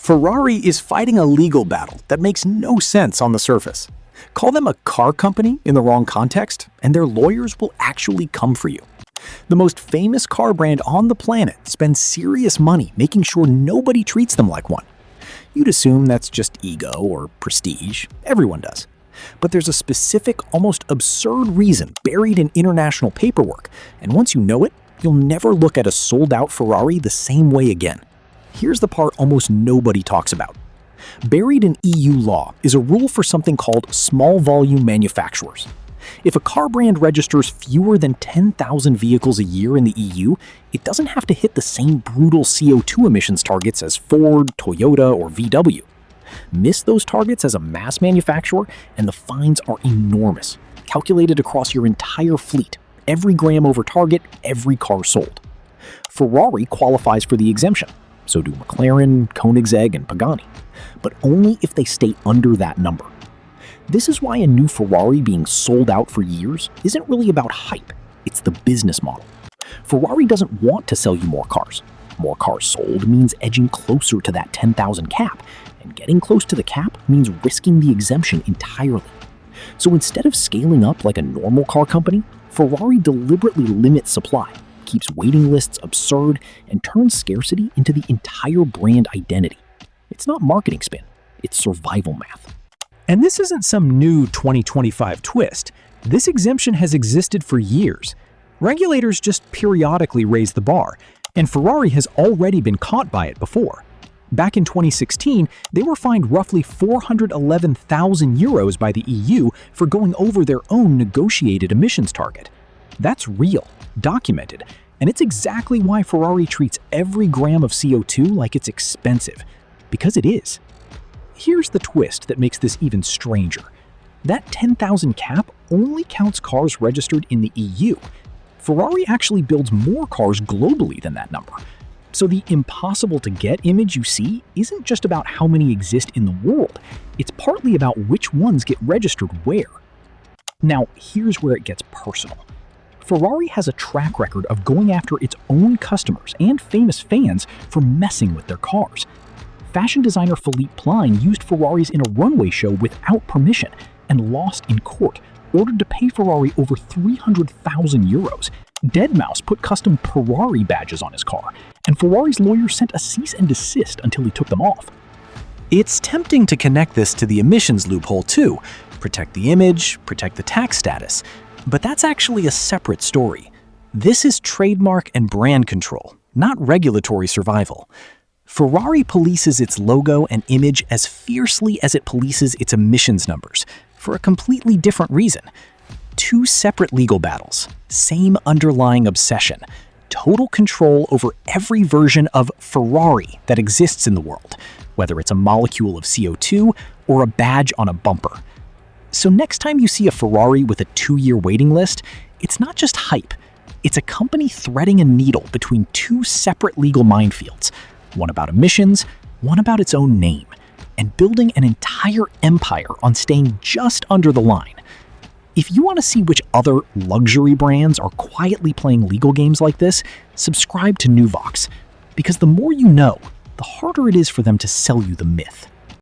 Ferrari is fighting a legal battle that makes no sense on the surface. Call them a car company in the wrong context, and their lawyers will actually come for you. The most famous car brand on the planet spends serious money making sure nobody treats them like one. You'd assume that's just ego or prestige. Everyone does. But there's a specific, almost absurd reason buried in international paperwork, and once you know it, you'll never look at a sold-out Ferrari the same way again. Here's the part almost nobody talks about. Buried in EU law is a rule for something called small volume manufacturers. If a car brand registers fewer than 10,000 vehicles a year in the EU, it doesn't have to hit the same brutal CO2 emissions targets as Ford, Toyota, or VW. Miss those targets as a mass manufacturer, and the fines are enormous, calculated across your entire fleet, every gram over target, every car sold. Ferrari qualifies for the exemption. So do McLaren, Koenigsegg, and Pagani, but only if they stay under that number. This is why a new Ferrari being sold out for years isn't really about hype, it's the business model. Ferrari doesn't want to sell you more cars. More cars sold means edging closer to that 10,000 cap, and getting close to the cap means risking the exemption entirely. So instead of scaling up like a normal car company, Ferrari deliberately limits supply, keeps waiting lists absurd, and turns scarcity into the entire brand identity. It's not marketing spin, it's survival math. And this isn't some new 2025 twist. This exemption has existed for years. Regulators just periodically raise the bar, and Ferrari has already been caught by it before. Back in 2016, they were fined roughly 411,000 euros by the EU for going over their own negotiated emissions target. That's real, documented, and it's exactly why Ferrari treats every gram of CO2 like it's expensive, because it is. Here's the twist that makes this even stranger. That 10,000 cap only counts cars registered in the EU. Ferrari actually builds more cars globally than that number. So the impossible to get image you see isn't just about how many exist in the world, it's partly about which ones get registered where. Now, here's where it gets personal. Ferrari has a track record of going after its own customers and famous fans for messing with their cars. Fashion designer Philippe Plein used Ferraris in a runway show without permission and lost in court, ordered to pay Ferrari over 300,000 euros. Deadmau5 put custom Ferrari badges on his car, and Ferrari's lawyer sent a cease and desist until he took them off. It's tempting to connect this to the emissions loophole too. Protect the image, protect the tax status. But that's actually a separate story. This is trademark and brand control, not regulatory survival. Ferrari polices its logo and image as fiercely as it polices its emissions numbers, for a completely different reason. Two separate legal battles, same underlying obsession, total control over every version of Ferrari that exists in the world, whether it's a molecule of CO2 or a badge on a bumper. So next time you see a Ferrari with a 2-year waiting list, it's not just hype. It's a company threading a needle between two separate legal minefields, one about emissions, one about its own name, and building an entire empire on staying just under the line. If you want to see which other luxury brands are quietly playing legal games like this, subscribe to NEUVOX, because the more you know, the harder it is for them to sell you the myth.